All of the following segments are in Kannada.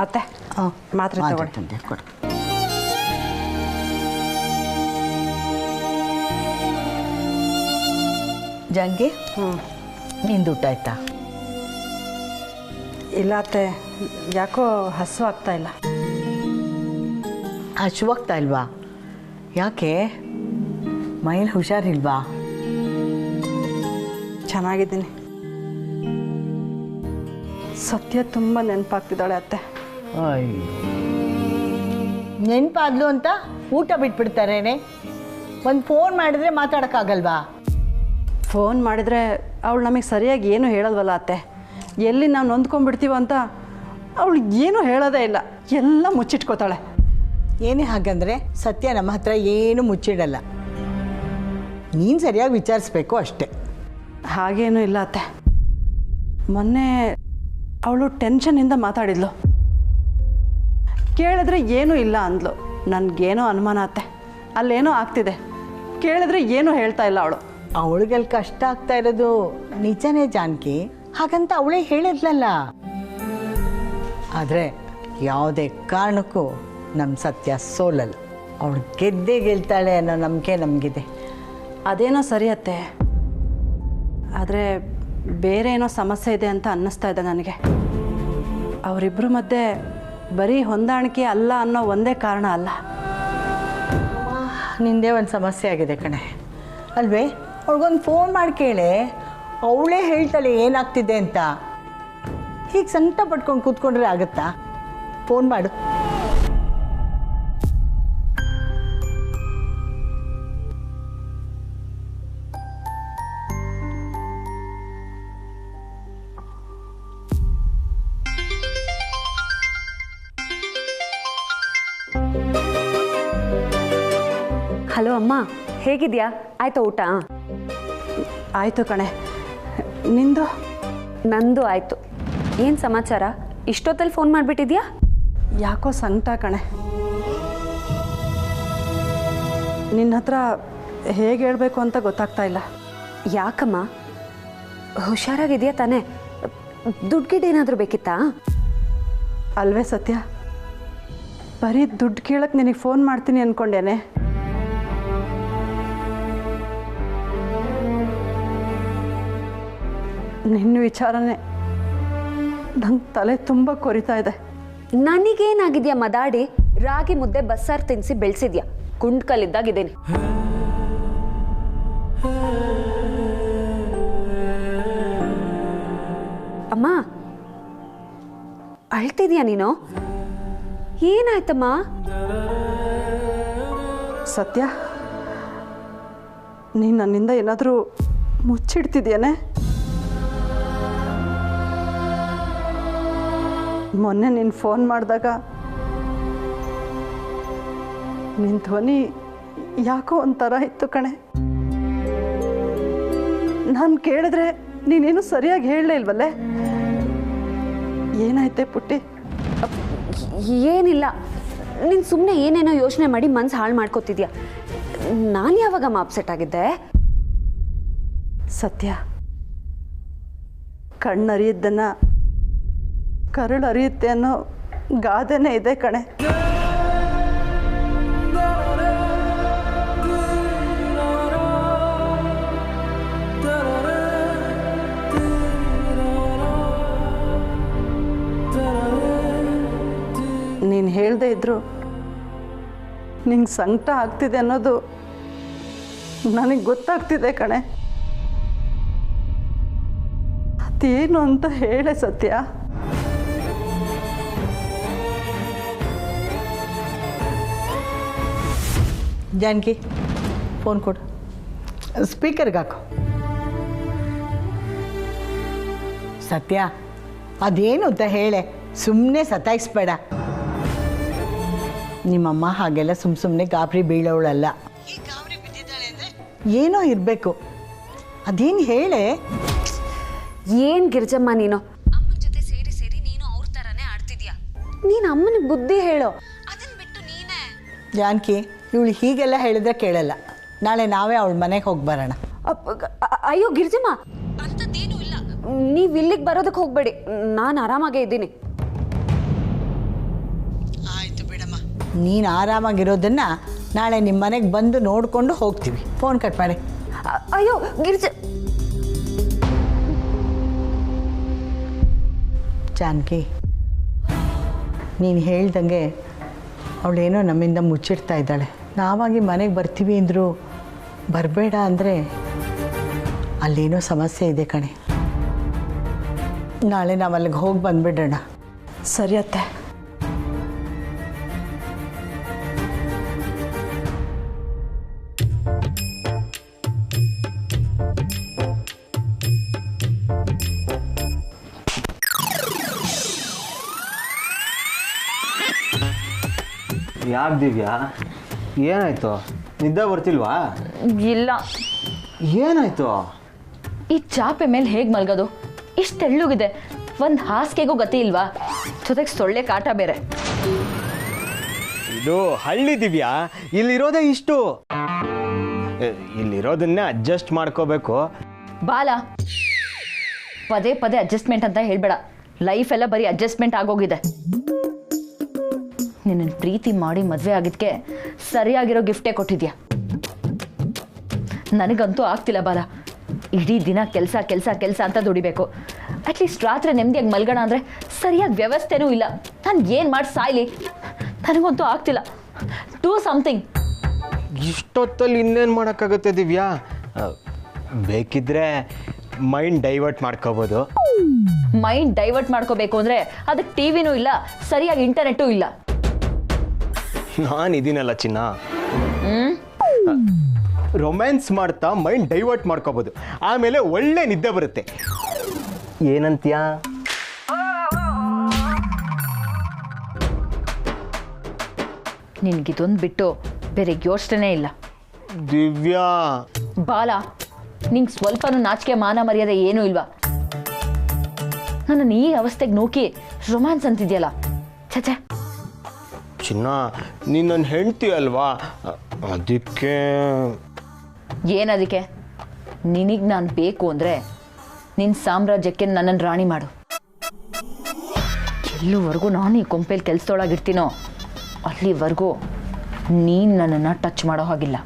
ಅತ್ತೆ ಮಾತ್ರೆ ತಗೊಳ್ಳಿ. ತಂದೆ ಕೊಡು. ಜಾನ್ಕಿ ನಿಂದು ಊಟ ಆಯ್ತಾ? ಇಲ್ಲ ಅತ್ತೆ, ಯಾಕೋ ಹಸು ಆಗ್ತಾ ಇಲ್ಲ. ಹಸುವಾಗ್ತಾ ಇಲ್ವಾ? ಯಾಕೆ ಮೈಲಿ ಹುಷಾರಿಲ್ವಾ? ಚೆನ್ನಾಗಿದ್ದೀನಿ. ಸತ್ಯ ತುಂಬ ನೆನಪಾಗ್ತಿದ್ದಾಳೆ ಅತ್ತೆ. ಅಯ್ಯೋ, ನೆನಪಾದ್ಲು ಅಂತ ಊಟ ಬಿಟ್ಬಿಡ್ತಾರೇನೆ? ಒಂದು ಫೋನ್ ಮಾಡಿದ್ರೆ ಮಾತಾಡೋಕ್ಕಾಗಲ್ವಾ? ಫೋನ್ ಮಾಡಿದರೆ ಅವಳು ನಮಗೆ ಸರಿಯಾಗಿ ಏನೂ ಹೇಳಲ್ವಲ್ಲ ಅತ್ತೆ. ಎಲ್ಲಿ ನಾವು ನೊಂದ್ಕೊಂಡ್ಬಿಡ್ತೀವೋ ಅಂತ ಅವಳು ಏನೂ ಹೇಳೋದೇ ಇಲ್ಲ, ಎಲ್ಲ ಮುಚ್ಚಿಟ್ಕೋತಾಳೆ. ಏನೇ ಹಾಗಂದರೆ ಸತ್ಯ ನಮ್ಮ ಹತ್ರ ಏನು ಮುಚ್ಚಿಡಲ್ಲ, ನೀನು ಸರಿಯಾಗಿ ವಿಚಾರಿಸ್ಬೇಕು ಅಷ್ಟೆ. ಹಾಗೇನೂ ಇಲ್ಲ ಅತ್ತೆ. ಮೊನ್ನೆ ಅವಳು ಟೆನ್ಷನಿಂದ ಮಾತಾಡಿದ್ಲು, ಕೇಳಿದ್ರೆ ಏನೂ ಇಲ್ಲ ಅಂದ್ಲು. ನನಗೇನೋ ಅನುಮಾನ ಅತ್ತೆ, ಅಲ್ಲೇನೋ ಆಗ್ತಿದೆ. ಕೇಳಿದ್ರೆ ಏನೂ ಹೇಳ್ತಾ ಇಲ್ಲ ಅವಳು. ಅವಳಿಗೆಲ್ಲಿ ಕಷ್ಟ ಆಗ್ತಾ ಇರೋದು ನಿಜನೇ ಜಾನ್ಕಿ, ಹಾಗಂತ ಅವಳೇ ಹೇಳಿದ್ಲಲ್ಲ. ಆದರೆ ಯಾವುದೇ ಕಾರಣಕ್ಕೂ ನಮ್ಮ ಸತ್ಯ ಸೋಲಲ್ಲ, ಅವಳು ಗೆದ್ದೇ ಗೆಲ್ತಾಳೆ ಅನ್ನೋ ನಂಬಿಕೆ ನಮಗಿದೆ. ಅದೇನೋ ಸರಿ ಅತ್ತೆ, ಆದರೆ ಬೇರೆ ಏನೋ ಸಮಸ್ಯೆ ಇದೆ ಅಂತ ಅನ್ನಿಸ್ತಾ ಇದೆ ನನಗೆ. ಅವರಿಬ್ಬರ ಮಧ್ಯೆ ಬರೀ ಹೊಂದಾಣಿಕೆ ಅಲ್ಲ ಅನ್ನೋ ಒಂದೇ ಕಾರಣ ಅಲ್ಲ. ನಿಂದೇ ಒಂದು ಸಮಸ್ಯೆ ಆಗಿದೆ ಕಣೆ ಅಲ್ವೇ? ಅವಳಿಗೊಂದು ಫೋನ್ ಮಾಡಿ ಕೇಳೆ, ಅವಳೇ ಹೇಳ್ತಾಳೆ ಏನಾಗ್ತಿದೆ ಅಂತ. ಹೀಗೆ ಸಂಕಟ ಪಟ್ಕೊಂಡು ಕೂತ್ಕೊಂಡ್ರೆ ಆಗುತ್ತಾ? ಫೋನ್ ಮಾಡು. ಹಲೋ ಅಮ್ಮ, ಹೇಗಿದ್ಯಾ? ಆಯ್ತಾ ಊಟ? ಆಯಿತು ಕಣೆ, ನಿಂದು? ನಂದು ಆಯಿತು. ಏನು ಸಮಾಚಾರ? ಇಷ್ಟೊತ್ತಲ್ಲಿ ಫೋನ್ ಮಾಡಿಬಿಟ್ಟಿದ್ಯಾ? ಯಾಕೋ ಸಂಕಟ ಕಣೆ. ನಿನ್ನ ಹತ್ರ ಹೇಗೆ ಹೇಳಬೇಕು ಅಂತ ಗೊತ್ತಾಗ್ತಾ ಇಲ್ಲ. ಯಾಕಮ್ಮ? ಹುಷಾರಾಗಿದೆಯಾ ತಾನೇ? ದುಡ್ಡು ಬೇಕಿತ್ತಾ? ಅಲ್ವೇ ಸತ್ಯ, ಬರೀ ದುಡ್ಡು ಕೇಳಕ್ಕೆ ನಿನಗೆ ಫೋನ್ ಮಾಡ್ತೀನಿ ಅಂದ್ಕೊಂಡೇನೆ. ನಿನ್ನ ವಿಚಾರನೇ ನಂಗೆ ತಲೆ ತುಂಬ ಕೊರಿತಾ ಇದೆ. ನನಗೇನಾಗಿದೆಯಾ ಮದಾಡಿ? ರಾಗಿ ಮುದ್ದೆ ಬಸ್ಸಾರು ತಿನ್ನಿಸಿ ಬೆಳೆಸಿದ್ಯಾ? ಕುಂಡ್ಕಲ್ಲಿದ್ದಾಗಿದ್ದೇನೆ. ಅಮ್ಮ, ಅಳ್ತಿದ್ಯಾ ನೀನು? ಏನಾಯ್ತಮ್ಮ? ಸತ್ಯ, ನೀನು ನನ್ನಿಂದ ಏನಾದರೂ ಮುಚ್ಚಿಡ್ತಿದ್ಯಾನೆ? ಮೊನ್ನೆ ನೀನು ಫೋನ್ ಮಾಡಿದಾಗ ನಿನ್ನ ಧ್ವನಿ ಯಾಕೋ ಒಂಥರ ಇತ್ತು ಕಣೆ. ನಾನು ಕೇಳಿದ್ರೆ ನೀನೇನು ಸರಿಯಾಗಿ ಹೇಳಲೇ ಇಲ್ವಲ್ಲೇ? ಏನಾಯ್ತೆ ಪುಟ್ಟಿ? ಏನಿಲ್ಲ, ನೀನು ಸುಮ್ಮನೆ ಏನೇನೋ ಯೋಚನೆ ಮಾಡಿ ಮನ್ಸು ಹಾಳು ಮಾಡ್ಕೋತಿದ್ಯಾ. ನಾನು ಯಾವಾಗಮ್ಮ ಅಪ್ಸೆಟ್ ಆಗಿದ್ದೆ? ಸತ್ಯ, ಕಣ್ಣರಿಯದ್ದನ್ನು ಕರಳು ಅರಿಯುತ್ತೆ ಅನ್ನೋ ಗಾದೆನೇ ಇದೆ ಕಣೆ. ನೀನು ಹೇಳದೇ ಇದ್ರು ನಿಂಗೆ ಸಂಕಟ ಆಗ್ತಿದೆ ಅನ್ನೋದು ನನಗೆ ಗೊತ್ತಾಗ್ತಿದೆ ಕಣೆ. ಅದೇನು ಅಂತ ಹೇಳೆ ಸತ್ಯ. ಜಾನಕಿ, ಫೋನ್ ಕೊಡು, ಸ್ಪೀಕರ್ಗೆ ಹಾಕು. ಸತ್ಯ, ಅದೇನು ಅಂತ ಹೇಳೆ, ಸುಮ್ಮನೆ ಸತಾಯಿಸ್ಬೇಡ. ನಿಮ್ಮಮ್ಮ ಹಾಗೆಲ್ಲ ಸುಮ್ಮನೆ ಗಾಬರಿ ಬೀಳೋಳಲ್ಲ. ಏನೋ ಇರಬೇಕು, ಅದೇನು ಹೇಳೆ. ಏನು ಗಿರ್ಜಮ್ಮ ನೀನು? ಅಮ್ಮನ ಜೊತೆ ಸೇರಿ ಸೇರಿ ನೀನು ಅವ್ರ ಥರನೇ ಆಡ್ತಿದ್ಯಾ. ನೀನು ಅಮ್ಮನಿಗೆ ಬುದ್ಧಿ ಹೇಳೋ, ಅದನ್ನ ಬಿಟ್ಟು ನೀನೇ. ಜಾನಕಿ, ಇವಳು ಹೀಗೆಲ್ಲ ಹೇಳಿದ್ರೆ ಕೇಳಲ್ಲ. ನಾಳೆ ನಾವೇ ಅವಳ ಮನೆಗೆ ಹೋಗಿ ಬರೋಣ. ಅಯ್ಯೋ ಗಿರ್ಜಮ್ಮ, ಅಂಥದ್ದೇನೂ ಇಲ್ಲ. ನೀವು ಇಲ್ಲಿಗೆ ಬರೋದಕ್ಕೆ ಹೋಗಬೇಡಿ, ನಾನು ಆರಾಮಾಗೇ ಇದ್ದೀನಿ. ನೀನು ಆರಾಮಾಗಿರೋದನ್ನು ನಾಳೆ ನಿಮ್ಮ ಮನೆಗೆ ಬಂದು ನೋಡಿಕೊಂಡು ಹೋಗ್ತೀವಿ. ಫೋನ್ ಕಟ್ ಮಾಡಿ. ಅಯ್ಯೋ ಗಿರಿಜ, ಜಾನಕಿ, ನೀನು ಹೇಳ್ದಂಗೆ ಅವಳೇನೋ ನಮ್ಮಿಂದ ಮುಚ್ಚಿಡ್ತಾ ಇದ್ದಾಳೆ. ನಾವಾಗಿ ಮನೆಗೆ ಬರ್ತೀವಿ ಅಂದರು ಬರಬೇಡ ಅಂದರೆ ಅಲ್ಲೇನೋ ಸಮಸ್ಯೆ ಇದೆ ಕಣೆ. ನಾಳೆ ನಾವು ಅಲ್ಲಿಗೆ ಹೋಗಿ ಬಂದುಬಿಡೋಣ. ಸರಿ ಅತ್ತೆ. ಯಾಕೆ ದಿವ್ಯಾ, ಏನಾಯ್ತು? ನಿದ್ದೆ ಬರ್ತಿಲ್ವಾ? ಇಲ್ಲ. ಏನಾಯ್ತು? ಈ ಚಾಪೆ ಮೇಲೆ ಹೇಗೆ ಮಲ್ಗೋದು? ಇಷ್ಟು ತೆಳ್ಳಗಿದೆ, ಒಂದು ಹಾಸಿಗೆಗೂ ಗತಿ ಇಲ್ವಾ? ಜೊತೆಗೆ ಸೊಳ್ಳೆ ಕಾಟ ಬೇರೆ. ಇದು ಹಳ್ಳಿ ದಿವ್ಯಾ, ಇಲ್ಲಿರೋದೇ ಇಷ್ಟು. ಇಲ್ಲಿರೋದನ್ನೇ ಅಡ್ಜಸ್ಟ್ ಮಾಡ್ಕೋಬೇಕು. ಬಾಲ, ಪದೇ ಪದೇ ಅಡ್ಜಸ್ಟ್ಮೆಂಟ್ ಅಂತ ಹೇಳ್ಬೇಡ. ಲೈಫ್ ಎಲ್ಲ ಬರೀ ಅಡ್ಜಸ್ಟ್ಮೆಂಟ್ ಆಗೋಗಿದೆ. ನಿನ್ನ ಪ್ರೀತಿ ಮಾಡಿ ಮದುವೆ ಆಗಿದ್ಕೆ ಸರಿಯಾಗಿರೋ ಗಿಫ್ಟೇ ಕೊಟ್ಟಿದ್ಯಾ. ನನಗಂತೂ ಆಗ್ತಿಲ್ಲ ಬಾಲ. ಇಡೀ ದಿನ ಕೆಲಸ ಕೆಲಸ ಕೆಲಸ ಅಂತ ದುಡಿಬೇಕು. ಅಟ್ಲೀಸ್ಟ್ ರಾತ್ರಿ ನೆಮ್ಮದಿಯಾಗಿ ಮಲ್ಗೋಣ ಅಂದರೆ ಸರಿಯಾಗಿ ವ್ಯವಸ್ಥೆನೂ ಇಲ್ಲ. ನಾನು ಏನು ಮಾಡಿ ಸಾಯ್ಲಿ? ನನಗಂತೂ ಆಗ್ತಿಲ್ಲ. Do something. ಇಷ್ಟೊತ್ತಲ್ಲಿ ಇನ್ನೇನು ಮಾಡೋಕ್ಕಾಗುತ್ತೆ ದಿವ್ಯಾ? ಬೇಕಿದ್ರೆ ಮೈಂಡ್ ಡೈವರ್ಟ್ ಮಾಡ್ಕೋಬೋದು. ಮೈಂಡ್ ಡೈವರ್ಟ್ ಮಾಡ್ಕೋಬೇಕು ಅಂದರೆ ಅದಕ್ಕೆ ಟಿವಿನೂ ಇಲ್ಲ, ಸರಿಯಾಗಿ ಇಂಟರ್ನೆಟ್ಟೂ ಇಲ್ಲ. ನಾನಿದ್ದೀನಲ್ಲ ಚಿನ್ನ. ರೊಮ್ಯಾನ್ಸ್ ಮಾಡ್ತಾ ಮೈಂಡ್ ಡೈವರ್ಟ್ ಮಾಡ್ಕೋಬೋದು. ಆಮೇಲೆ ಒಳ್ಳೆ ನಿದ್ದೆ ಬರುತ್ತೆ. ಏನಂತ್ಯಾ? ನಿನ್ಗಿದೊಂದು ಬಿಟ್ಟು ಬೇರೆ ಯೋಚನೆ ಇಲ್ಲ. ದಿವ್ಯಾ ಬಾಲ, ನಿಂಗೆ ಸ್ವಲ್ಪನೂ ನಾಚಿಕೆ ಮಾನ ಮರ್ಯಾದೆ ಏನೂ ಇಲ್ವಾ? ನನ್ನನ್ನು ಈ ಅವಸ್ಥೆಗೆ ನೂಕಿ ರೊಮ್ಯಾನ್ಸ್ ಅಂತಿದ್ಯಲ್ಲ, ಛೆ. ಚಿನ್ನ, ನೀನು ನನ್ನ ಹೆಂಡ್ತಿ ಅಲ್ವಾ, ಅದಕ್ಕೆ. ಏನದಕ್ಕೆ? ನಿನಗೆ ನಾನು ಬೇಕು ಅಂದರೆ ನಿನ್ನ ಸಾಮ್ರಾಜ್ಯಕ್ಕೆ ನನ್ನನ್ನು ರಾಣಿ ಮಾಡು. ಎಲ್ಲಿವರೆಗೂ ನಾನು ಈ ಕೊಂಪೆಯಲ್ಲಿ ಕೆಲಸದೊಳಗಿರ್ತೀನೋ ಅಲ್ಲಿವರೆಗೂ ನೀನು ನನ್ನನ್ನು ಟಚ್ ಮಾಡೋ ಹಾಗಿಲ್ಲ.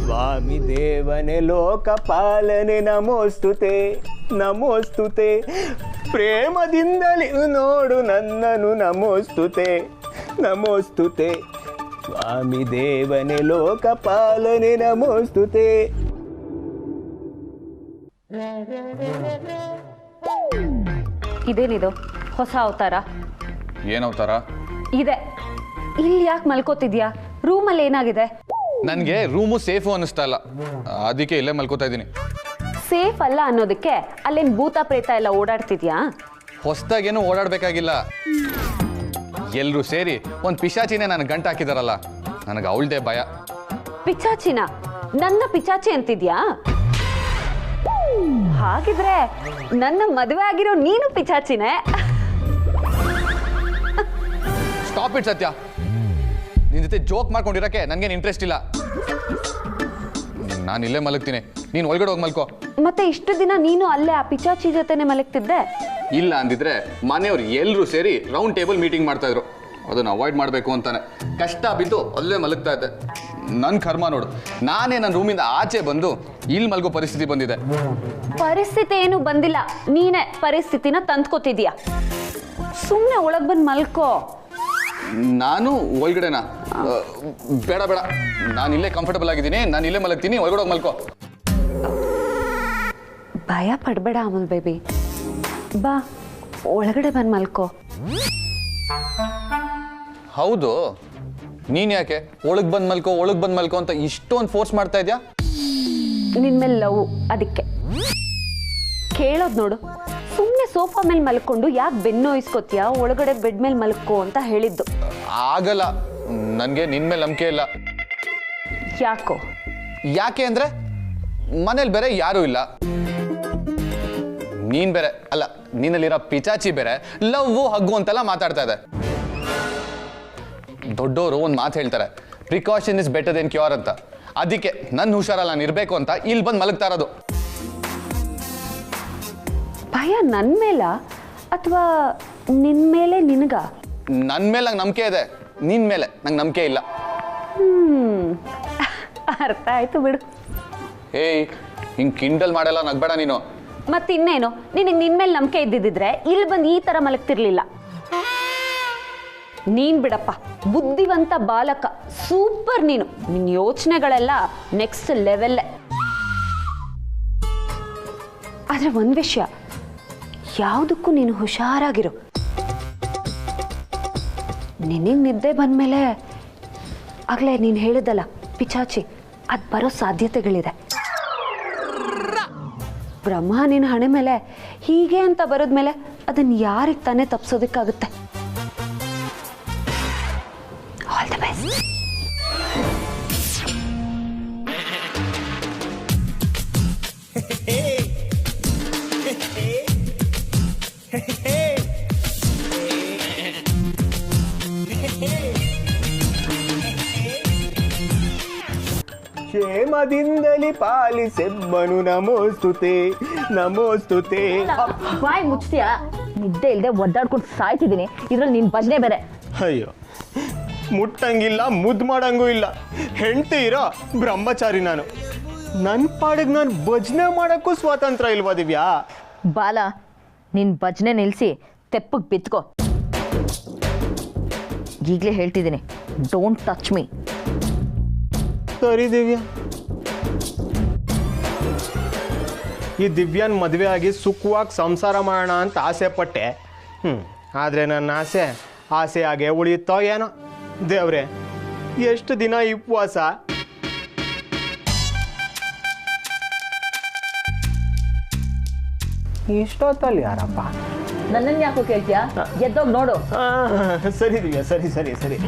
ಸ್ವಾಮಿ ದೇವನೇ ಲೋಕಪಾಲನೆ ನಮೋಸ್ತುತೆ ನಮೋಸ್ತುತೆ. ಪ್ರೇಮದಿಂದಲೇ ನೋಡು ನನ್ನನು ನಮೋಸ್ತುತೆ ನಮೋಸ್ತುತೆ. ಸ್ವಾಮಿ ದೇವನೇ ಲೋಕಪಾಲನೆ ನಮೋಸ್ತುತೆ. ಇದೇನಿದು ಹೊಸ ಅವತಾರ? ಏನು ಅವತಾರ? ಇದೆ. ಇಲ್ಲಿ ಯಾಕೆ ಮಲ್ಕೋತಿದ್ಯಾ? ರೂಮಲ್ಲಿ ಏನಾಗಿದೆ? ನನಗೆ ರೂಮು ಸೇಫು ಅನ್ನಿಸ್ತಾ ಇಲ್ಲ, ಅದಕ್ಕೆ ಇಲ್ಲೇ ಮಲ್ಕೋತಾ ಇದ್ದೀನಿ. ಸೇಫ್ ಅಲ್ಲ ಅನ್ನೋದಕ್ಕೆ ಅಲ್ಲೇನು ಭೂತ ಪ್ರೇತ ಎಲ್ಲ ಓಡಾಡ್ತಿದ್ಯಾ? ಹೊಸ್ದಾಗೇನು ಓಡಾಡಬೇಕಾಗಿಲ್ಲ. ಎಲ್ಲರೂ ಸೇರಿ ಒಂದು ಪಿಶಾಚಿನೇ ನನಗೆ ಗಂಟು ಹಾಕಿದಾರಲ್ಲ, ನನಗೆ ಅವಳದೇ ಭಯ. ಪಿಚಾಚಿನ? ನನ್ನ ಪಿಚಾಚಿ ಅಂತಿದ್ಯಾ? ಹಾಗಿದ್ರೆ ನನ್ನ ಮದುವೆ ಆಗಿರೋ ನೀನು ಪಿಚಾಚಿನೇ? ಸ್ಟಾಪ್ ಇಟ್ ಸತ್ಯ. ನಿನ್ನ ಜೊತೆ ಜೋಕ್ ಮಾಡ್ಕೊಂಡಿರಕ್ಕೆ ನನಗೇನು ಇಂಟ್ರೆಸ್ಟ್ ಇಲ್ಲ. ನಾನು ಇಲ್ಲೇ ಮಲಗ್ತೀನಿ, ನೀನು ಒಳಗಡೆ ಹೋಗಿ ಮಲ್ಕೋ. ಮತ್ತೆ ಇಷ್ಟು ದಿನ ನೀನು ಅಲ್ಲೇ ಆ ಪಿಚಾಚಿ ಜೊತೆನೆ ಮಲಗ್ತಿದ್ದೆ? ಇಲ್ಲ ಅಂದಿದ್ರೆ ಮನೆಯವ್ರು ಎಲ್ಲರೂ ಸೇರಿ ರೌಂಡ್ ಟೇಬಲ್ ಮೀಟಿಂಗ್ ಮಾಡ್ತಾ ಇದ್ರು. ಅದನ್ನು ಅವಾಯ್ಡ್ ಮಾಡಬೇಕು ಅಂತಾನೆ ಕಷ್ಟ ಬಿದ್ದು ಅಲ್ಲೇ ಮಲಗ್ತಾ ಇದ್ದೆ. ನನ್ನ ಕರ್ಮ ನೋಡು, ನಾನೇ ನನ್ನ ರೂಮಿಂದ ಆಚೆ ಬಂದು ಇಲ್ಲಿ ಮಲ್ಗೋ ಪರಿಸ್ಥಿತಿ ಬಂದಿದೆ. ಪರಿಸ್ಥಿತಿ ಏನು ಬಂದಿಲ್ಲ, ನೀನೇ ಪರಿಸ್ಥಿತಿನ ತಂದ್ಕೋತಿದ್ಯಾ. ಸುಮ್ಮನೆ ಒಳಗೆ ಬಂದು ಮಲ್ಕೋ. ನಾನು ಒಳಗಡೆನಾ? ಬೇಡ ಬೇಡ, ನಾನು ಇಲ್ಲೇ ಕಂಫರ್ಟಬಲ್ ಆಗಿದ್ದೀನಿ, ನಾನು ಇಲ್ಲೇ ಮಲಗ್ತೀನಿ, ಒಳಗಡೆ ಹೋಗಿ ಮಲ್ಕೋ. ಭಯ ಪಡಬೇಡ ಅಮಲ್ ಬೇಬಿ, ಬಾ ಒಳಗಡೆ ಬಂದು ಮಲ್ಕೋ. ಹೌದು, ನೀನು ಯಾಕೆ ಒಳಗೆ ಬಂದು ಮಲ್ಕೋ ಒಳಗೆ ಬಂದು ಮಲ್ಕೋ ಅಂತ ಇಷ್ಟೊಂದು ಫೋರ್ಸ್ ಮಾಡ್ತಾ ಇದೆಯಾ? ನಿನ್ ಮೇಲೆ ಲವ್, ಅದಕ್ಕೆ ಕೇಳೋದು ನೋಡು. ಸುಮ್ಮನೆ ಸೋಫಾ ಮೇಲೆ ಮಲ್ಕೊಂಡು ಯಾಕೆ ಬೆನ್ನೋಯಿಸ್ಕೋತೀಯಾ? ಒಳಗಡೆ ಬೆಡ್ ಮೇಲೆ ಮಲ್ಕೋ ಅಂತ ಹೇಳಿದ್ದು. ಆಗಲ್ಲ, ನನಗೆ ನಿನ್ನ ಮೇಲೆ ನಂಬಿಕೆ ಇಲ್ಲ. ಯಾಕೋ? ಯಾಕೆ ಅಂದರೆ ಮನೇಲಿ ಬೇರೆ ಯಾರೂ ಇಲ್ಲ. ನೀನು ಬೇರೆ ಅಲ್ಲ, ನೀನಲ್ಲಿರೋ ಪಿಚಾಚಿ ಬೇರೆ ಲವ್ವು ಹಗ್ಗು ಅಂತೆಲ್ಲ ಮಾತಾಡ್ತಾ ಇದೆ. ದೊಡ್ಡವರು ಒಂದು ಮಾತು ಹೇಳ್ತಾರೆ, precaution is better then cure ಅಂತ. ಅದಕ್ಕೆ ನನ್ನ ಹುಷಾರಲ್ಲಿ ನಾನು ಇರಬೇಕು ಅಂತ ಇಲ್ಲಿ ಬಂದು ಮಲಗ್ತಾ ಇರೋದು. ಭಯ ನನ್ನ ಮೇಲ ಅಥವಾ ನಿನ್ನ ಮೇಲೆ ನಿನಗ? ನನ್ನ ಮೇಲೆ ನಂಗೆ ನಂಬಿಕೆ ಇದೆ, ನಿನ್ನ ಮೇಲೆ ನಂಗೆ ನಂಬಿಕೆ ಇಲ್ಲ. ಅರ್ಥ ಆಯ್ತು ಬಿಡು. ಏಯ್, ಹಿಂಗೆ ಕಿಂಡಲ್ ಮಾಡಲ್ಲ, ನಗ್ಬೇಡ ನೀನು. ಮತ್ತಿನ್ನೇನು, ನಿನಗೆ ನಿನ್ನ ಮೇಲೆ ನಂಬಿಕೆ ಇದ್ದಿದ್ರೆ ಇಲ್ಲಿ ಬಂದು ಈ ಥರ ಮಲಗ್ತಿರ್ಲಿಲ್ಲ. ನೀನ್ ಬಿಡಪ್ಪ, ಬುದ್ಧಿವಂತ ಬಾಲಕ, ಸೂಪರ್ ನೀನು. ನಿನ್ನ ಯೋಚನೆಗಳೆಲ್ಲ ನೆಕ್ಸ್ಟ್ ಲೆವೆಲ್ಲೇ. ಆದ್ರೆ ಒಂದು ವಿಷಯ, ಯಾವುದಕ್ಕೂ ನೀನು ಹುಷಾರಾಗಿರು. ನಿನಗೆ ನಿದ್ದೆ ಬಂದ್ಮೇಲೆ ಆಗಲೇ ನೀನು ಹೇಳಿದಲ್ಲ ಪಿಚಾಚಿ, ಅದು ಬರೋ ಸಾಧ್ಯತೆಗಳಿದೆ. ಬ್ರಹ್ಮ ನಿನ್ನ ಹಣೆ ಮೇಲೆ ಹೀಗೆ ಅಂತ ಬರೋದ್ಮೇಲೆ ಅದನ್ನು ಯಾರಿಗೆ ತಾನೇ ತಪ್ಪಿಸೋದಕ್ಕಾಗುತ್ತೆ? All the best. ಕ್ಷೇಮದಿಂದಲಿ ಪಾಲಿಸೆಬ್ಬನು ನಮೋಸ್ತುತೆ ನಮೋಸ್ತುತೆ. ಬಾಯ್ ಮುಚ್ತೀಯಾ? ನಿದ್ದೆ ಇಲ್ಲದೆ ಒದ್ದಾಡ್ಕೊಂಡು ಸಾಯ್ತಿದ್ದೀನಿ, ಇದ್ರಲ್ಲಿ ನಿನ್ನ ಭಜನೆ ಬೇರೆ. ಅಯ್ಯೋ, ಮುಟ್ಟಂಗಿಲ್ಲ, ಮುದ್ದು ಮಾಡಂಗೂ ಇಲ್ಲ, ಹೆಂಡತಿ ಇರೋ ಬ್ರಹ್ಮಚಾರಿ ನಾನು. ನನ್ನ ಪಾಡಿಗೆ ನಾನು ಭಜನೆ ಮಾಡೋಕ್ಕೂ ಸ್ವಾತಂತ್ರ್ಯ ಇಲ್ವಾ ದಿವ್ಯಾ? ಬಾಲ, ನಿನ್ನ ಭಜನೆ ನಿಲ್ಲಿಸಿ ತೆಪ್ಪಗೆ ಬಿತ್ಕೋ. ಈಗಲೇ ಹೇಳ್ತಿದ್ದೀನಿ, ಡೋಂಟ್ ಟಚ್ ಮೀ. ಸರಿ ದಿವ್ಯಾ. ಈ ದಿವ್ಯಾನ್ ಮದುವೆ ಆಗಿ ಸುಖವಾಗಿ ಸಂಸಾರ ಮಾಡೋಣ ಅಂತ ಆಸೆ ಪಟ್ಟೆ. ಆದರೆ ನನ್ನ ಆಸೆ ಹಾಗೆ ಉಳಿಯುತ್ತೋ ಏನೋ. ದೇವ್ರೆ, ಎಷ್ಟು ದಿನ ಈ ಉಪವಾಸ? ಇಷ್ಟೊತ್ತಲ್ಲಿ ಯಾರಪ್ಪ? ನನ್ನನ್ನು ಯಾಕೋ ಕೇಳ್ತೀಯಾ? ಎದ್ದೋಗಿ ನೋಡು. ಸರಿ ದಿವ್ಯಾ, ಸರಿ ಸರಿ ಸರಿ.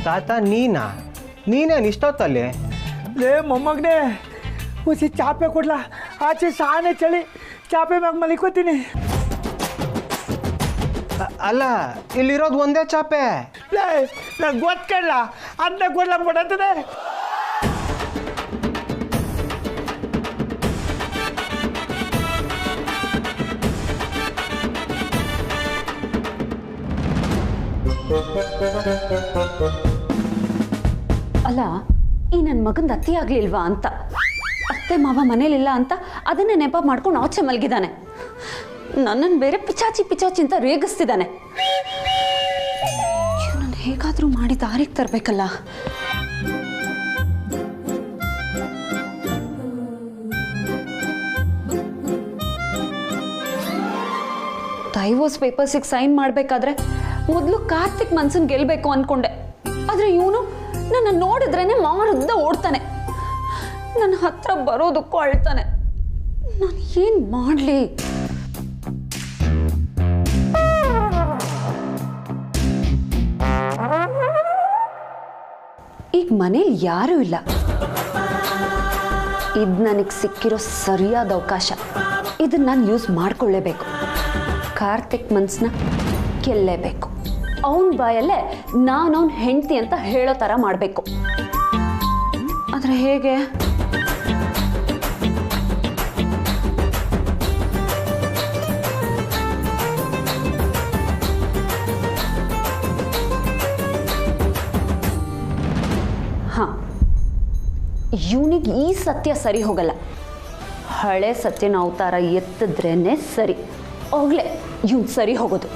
ತಾತ, ನೀನೇನು ಇಷ್ಟೊತ್ತಲ್ಲಿ? ಲೇ ಮೊಮ್ಮಗನೇ, ಹುಸಿ ಚಾಪೆ ಕೊಡ್ಲಾ? ಆಚೆ ಸಾನೆ ಚಳಿ, ಚಾಪೆ ಮ್ಯಾಗ ಮಲಿಕೋತೀನಿ. ಅಲ್ಲ, ಇಲ್ಲಿರೋದು ಒಂದೇ ಚಾಪೆ. ಲೇ, ನಂಗೆ ಗೊತ್ತಲ್ಲ, ಅದನ್ನ ಕೊಡ್ಲಾ ಕೊಡತ್ತದೆ. ಅಲ್ಲ, ಈ ನನ್ನ ಮಗಂದು ಅತಿ ಆಗ್ಲಿಲ್ವಾ ಅಂತ, ಅತ್ತೆ ಮಾವ ಮನೇಲಿಲ್ಲ ಅಂತ ಅದನ್ನೇ ನೆಪ ಮಾಡ್ಕೊಂಡು ಆಚೆ ಮಲಗಿದ್ದಾನೆ. ನನ್ನನ್ನು ಬೇರೆ ಪಿಚಾಚಿ ಪಿಚಾಚಿ ಅಂತ ರೇಗಿಸ್ತಿದ್ದಾನೆ. ನಾನು ಹೇಗಾದರೂ ಮಾಡಿ ದಾರಿಗೆ ತರಬೇಕಲ್ಲ. ಡೈವೋರ್ಸ್ ಪೇಪರ್ಸಿಗೆ ಸೈನ್ ಮಾಡಬೇಕಾದ್ರೆ ಮೊದಲು ಕಾರ್ತಿಕ್ ಮನ್ಸನ್ ಗೆಲ್ಲಬೇಕು ಅನ್ಕೊಂಡೆ. ಆದರೆ ಇವನು ನನ್ನ ನೋಡಿದ್ರೇನೆ ಮಾರುದ್ದ ಓಡ್ತಾನೆ, ನನ್ನ ಹತ್ರ ಬರೋದಕ್ಕೂ ಅಳ್ತಾನೆ. ನಾನು ಏನು ಮಾಡಲಿ? ಈಗ ಮನೇಲಿ ಯಾರೂ ಇಲ್ಲ. ಇದು ನನಗೆ ಸಿಕ್ಕಿರೋ ಸರಿಯಾದ ಅವಕಾಶ. ಇದನ್ನು ನಾನು ಯೂಸ್ ಮಾಡ್ಕೊಳ್ಳೇಬೇಕು. ಕಾರ್ತಿಕ್ ಮನ್ಸನ್ನ ಗೆಲ್ಲೇಬೇಕು. ಅವನ ಬಾಯಲ್ಲೇ ನಾನು ಅವನ ಹೆಂಡತಿ ಅಂತ ಹೇಳೋ ಥರ ಮಾಡಬೇಕು. ಆದರೆ ಹೇಗೆ? ಹಾಂ, ಇವನಿಗೆ ಈ ಸತ್ಯ ಸರಿ ಹೋಗಲ್ಲ. ಹಳೆ ಸತ್ಯನ ಅವತಾರ ಎತ್ತಿದ್ರೇನೆ ಸರಿ. ಹೋಗ್ಲೇ ಇವನು ಸರಿ ಹೋಗೋದು.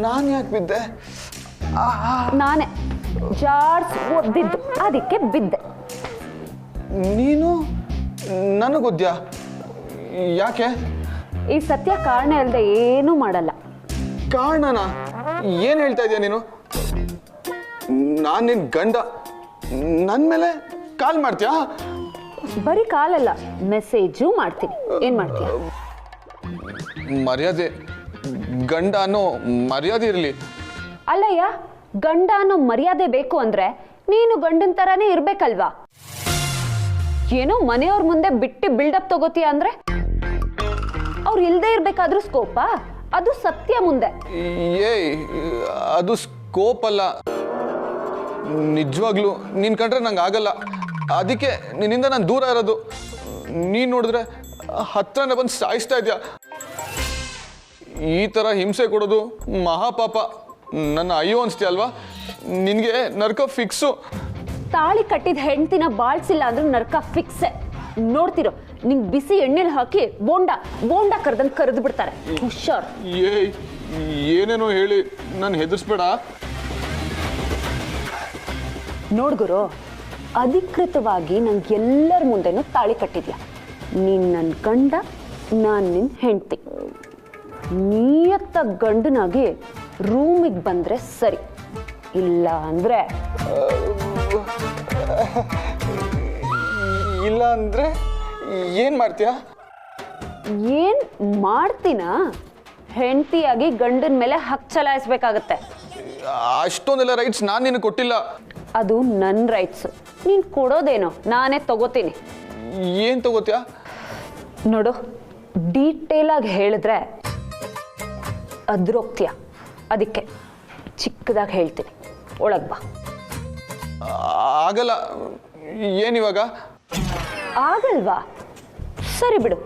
ನಾನು ಯಾಕೆ ಬಿದ್ದೆ? ನಾನೇ ಜಾರ್ಸ್ ಒದ್ದಿದ್ದು, ಅದಕ್ಕೆ ಬಿದ್ದೆ. ನೀನು ನನಗೊದ್ಯಾ? ಯಾಕೆ? ಈ ಸತ್ಯ ಕಾರಣ ಇಲ್ಲದೆ ಏನೂ ಮಾಡಲ್ಲ. ಕಾರಣನಾ? ಏನು ಹೇಳ್ತಾ ಇದೀಯ ನೀನು? ನಾನು ನಿನ್ನ ಗಂಡ, ನನ್ನ ಮೇಲೆ ಕಾಲ್ ಮಾಡ್ತೀಯಾ? ಬರೀ ಕಾಲಲ್ಲ, ಮೆಸೇಜು ಮಾಡ್ತೀನಿ. ಏನು ಮಾಡ್ತೀಯ? ಮರ್ಯಾದೆ, ಗಂಡ ಅನ್ನೋ ಮರ್ಯಾದೆ ಇರಲಿ. ಅಲ್ಲಯ್ಯ, ಗಂಡ ಅನ್ನೋ ಮರ್ಯಾದೆ ಬೇಕು ಅಂದ್ರೆ ನೀನು ಗಂಡನ ಥರನೇ ಇರ್ಬೇಕಲ್ವಾ? ಏನೋ ಮನೆಯವ್ರ ಮುಂದೆ ಬಿಟ್ಟು ಬಿಲ್ಡಪ್ ತಗೋತೀಯ ಅಂದ್ರೆ ಅವ್ರು ಇಲ್ಲದೆ ಇರ್ಬೇಕಾದ್ರೂ ಸ್ಕೋಪಾ? ಅದು ಸತ್ಯ ಮುಂದೆ. ಏಯ್, ಅದು ಸ್ಕೋಪ್ ಅಲ್ಲ. ನಿಜವಾಗ್ಲೂ ನೀನು ಕಂಡ್ರೆ ನಂಗೆ ಆಗಲ್ಲ. ಅದಕ್ಕೆ ನಿನ್ನಿಂದ ನಾನು ದೂರ ಇರೋದು. ನೀನು ನೋಡಿದ್ರೆ ಹತ್ರನೇ ಬಂದು ಸಾಯಿಸ್ತಾ ಇದೆಯಾ. ಈ ಥರ ಹಿಂಸೆ ಕೊಡೋದು ಮಹಾಪಾಪ. ನನ್ನ ಅಯ್ಯೋ ಅನಿಸ್ತೀಯ ಅಲ್ವಾ? ನಿನಗೆ ನರ್ಕ ಫಿಕ್ಸು. ತಾಳಿ ಕಟ್ಟಿದ ಹೆಂಡ್ತಿನ ಬಾಳ್ಸಿಲ್ಲ ಅಂದ್ರೆ ನರ್ಕ ಫಿಕ್ಸೆ. ನೋಡ್ತಿರೋ, ನಿಂಗೆ ಬಿಸಿ ಎಣ್ಣೆಲಿ ಹಾಕಿ ಬೋಂಡ ಕರೆದಂಗೆ ಕರೆದು ಬಿಡ್ತಾರೆ. ಹುಷಾರ್. ಏಯ್, ಏನೇನೋ ಹೇಳಿ ನಾನು ಹೆದರ್ಸ್ಬೇಡ. ನೋಡ್ಗುರು, ಅಧಿಕೃತವಾಗಿ ನಂಗೆ ಎಲ್ಲರ ಮುಂದೆನೂ ತಾಳಿ ಕಟ್ಟಿದ್ಯಾ. ನೀನು ನನ್ನ ಗಂಡ, ನಾನು ನಿನ್ನ ಹೆಂಡ್ತಿ. ನಿಯತ್ತ ಗಂಡನಾಗಿ ರೂಮಿಗೆ ಬಂದರೆ ಸರಿ, ಇಲ್ಲ ಅಂದರೆ ಇಲ್ಲ ಅಂದರೆ ಏನು ಮಾಡ್ತೀಯ? ಏನು ಮಾಡ್ತೀನಾ? ಹೆಂಡ್ತಿಯಾಗಿ ಗಂಡನ ಮೇಲೆ ಹಕ್ಕು ಚಲಾಯಿಸ್ಬೇಕಾಗತ್ತೆ. ಅಷ್ಟೊಂದೆಲ್ಲ ರೈಟ್ಸ್ ನಾನು ನಿನಗೆ ಕೊಟ್ಟಿಲ್ಲ. ಅದು ನನ್ನ ರೈಟ್ಸು. ನೀನು ಕೊಡೋದೇನೋ ನಾನೇ ತಗೋತೀನಿ. ಏನು ತಗೋತೀಯ? ನೋಡು, ಡೀಟೇಲಾಗಿ ಹೇಳಿದ್ರೆ ಅದ್ರೋಗ್ತೀಯ. ಅದಕ್ಕೆ ಚಿಕ್ಕದಾಗಿ ಹೇಳ್ತೀನಿ, ಒಳಗೆ ಬಾ. ಆಗಲ್ಲ. ಏನಿವಾಗ? ಆಗಲ್ವಾ? ಸರಿ ಬಿಡು,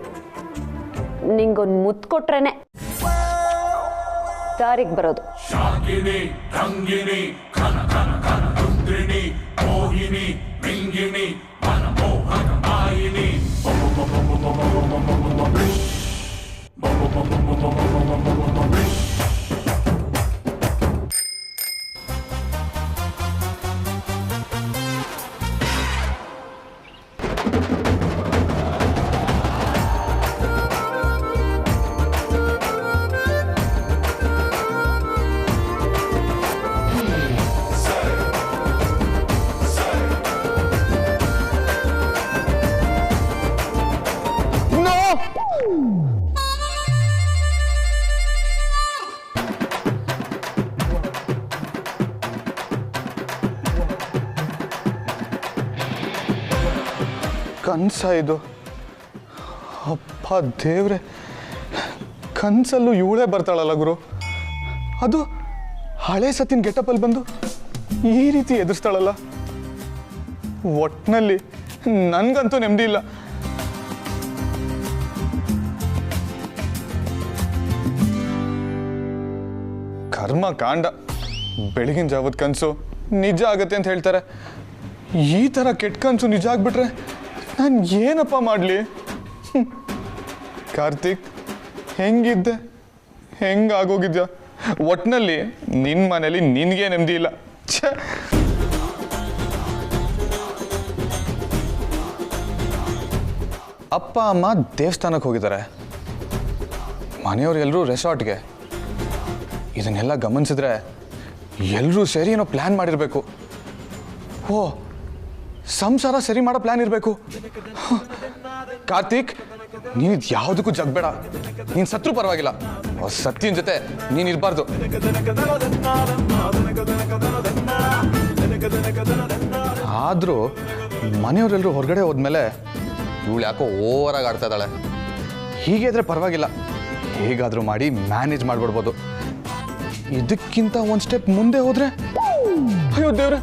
ನಿಂಗೊಂದು ಮುತ್ತು ಕೊಟ್ರೇನೆ ದಾರಿಗೆ ಬರೋದು. ಶಾಕಿನಿ ರಂಗಿನಿ ಖನ ಖನ ಖನ ರುದ್ರಿಣಿ ಮೋಹಿನಿ ಮಿಂಗಿಣಿ ಮನಮೋಹನ ಮಾಯಿನಿ ಕನಸ ಇದು? ಅಪ್ಪ ದೇವ್ರೆ, ಕನಸಲ್ಲೂ ಇವಳೇ ಬರ್ತಾಳಲ್ಲ ಗುರು. ಅದು ಹಳೆ ಸತಿನ ಗೆಟಪಲ್ಲಿ ಬಂದು ಈ ರೀತಿ ಎದುರಿಸ್ತಾಳಲ್ಲ. ಒಟ್ಟಿನಲ್ಲಿ ನನಗಂತೂ ನೆಮ್ಮದಿ ಇಲ್ಲ. ಕರ್ಮ ಕಾಂಡ. ಬೆಳಗಿನ ಜಾವದ ಕನಸು ನಿಜ ಆಗತ್ತೆ ಅಂತ ಹೇಳ್ತಾರೆ. ಈ ಥರ ಕೆಟ್ಟ ಕನಸು ನಿಜ ಆಗ್ಬಿಟ್ರೆ ನಾನು ಏನಪ್ಪ ಮಾಡಲಿ? ಕಾರ್ತಿಕ್, ಹೆಂಗಿದ್ದೆ, ಹೆಂಗಾಗೋಗಿದ್ಯಾ? ಒಟ್ಟಿನಲ್ಲಿ ನಿನ್ನ ಮನೇಲಿ ನಿನಗೆ ನೆಮ್ಮದಿ ಇಲ್ಲ. ಛೇ, ಅಪ್ಪ ಅಮ್ಮ ದೇವಸ್ಥಾನಕ್ಕೆ ಹೋಗಿದ್ದಾರೆ, ಮನೆಯವ್ರು ಎಲ್ಲರೂ ರೆಸಾರ್ಟ್ಗೆ. ಇದನ್ನೆಲ್ಲ ಗಮನಿಸಿದ್ರೆ ಎಲ್ಲರೂ ಸೇರಿ ಏನೋ ಪ್ಲ್ಯಾನ್ ಮಾಡಿರಬೇಕು. ಓ, ಸಂಸಾರ ಸರಿ ಮಾಡೋ ಪ್ಲ್ಯಾನ್ ಇರಬೇಕು. ಕಾರ್ತಿಕ್, ನೀನು ಯಾವುದಕ್ಕೂ ಜಗ್ಬೇಡ. ನೀನು ಸತ್ರು ಪರವಾಗಿಲ್ಲ, ಸತ್ಯನ ಜೊತೆ ನೀನು ಇರಬಾರ್ದು. ಆದರೂ ಮನೆಯವರೆಲ್ಲರೂ ಹೊರಗಡೆ ಹೋದ್ಮೇಲೆ ಇವಳು ಯಾಕೋ ಓವರಾಗಿ ಆಡ್ತಾ ಇದ್ದಾಳೆ. ಹೀಗೆ ಇದ್ರೆ ಪರವಾಗಿಲ್ಲ, ಹೇಗಾದರೂ ಮಾಡಿ ಮ್ಯಾನೇಜ್ ಮಾಡಿಬಿಡ್ಬೋದು. ಇದಕ್ಕಿಂತ ಒಂದು ಸ್ಟೆಪ್ ಮುಂದೆ ಹೋದ್ರೆ ಅಯ್ಯೋ ದೇವ್ರೆ,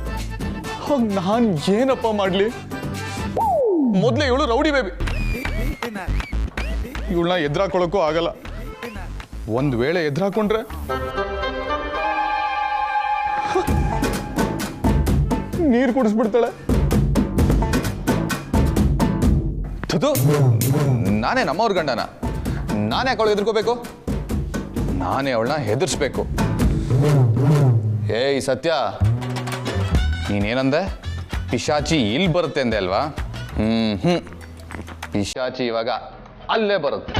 ಹೋಗಿ ನಾನು ಏನಪ್ಪ ಮಾಡಲಿ? ಮೊದಲೇ ಇವಳು ರೌಡಿ ಬೇಬಿ. ಇವಳನ್ನ ಎದುರಾಕೊಳ್ಳೋಕ್ಕೂ ಆಗಲ್ಲ. ಒಂದು ವೇಳೆ ಎದುರಾಕೊಂಡ್ರೆ ನೀರು ಕುಡಿಸ್ಬಿಡ್ತಾಳೆ. ಅದು ನಾನೇ ನಮ್ಮವ್ರ ಗಂಡನ, ನಾನೇ ಅವಳು ಹೆದರ್ಕೋಬೇಕು, ನಾನೇ ಅವಳನ್ನ ಹೆದರ್ಸ್ಬೇಕು. ಏಯ್ ಸತ್ಯ, ನೀನೇನಂದೆ? ಪಿಶಾಚಿ ಇಲ್ಲಿ ಬರುತ್ತೆ ಅಂದೆ ಅಲ್ವಾ? ಪಿಶಾಚಿ ಇವಾಗ ಅಲ್ಲೇ ಬರುತ್ತೆ.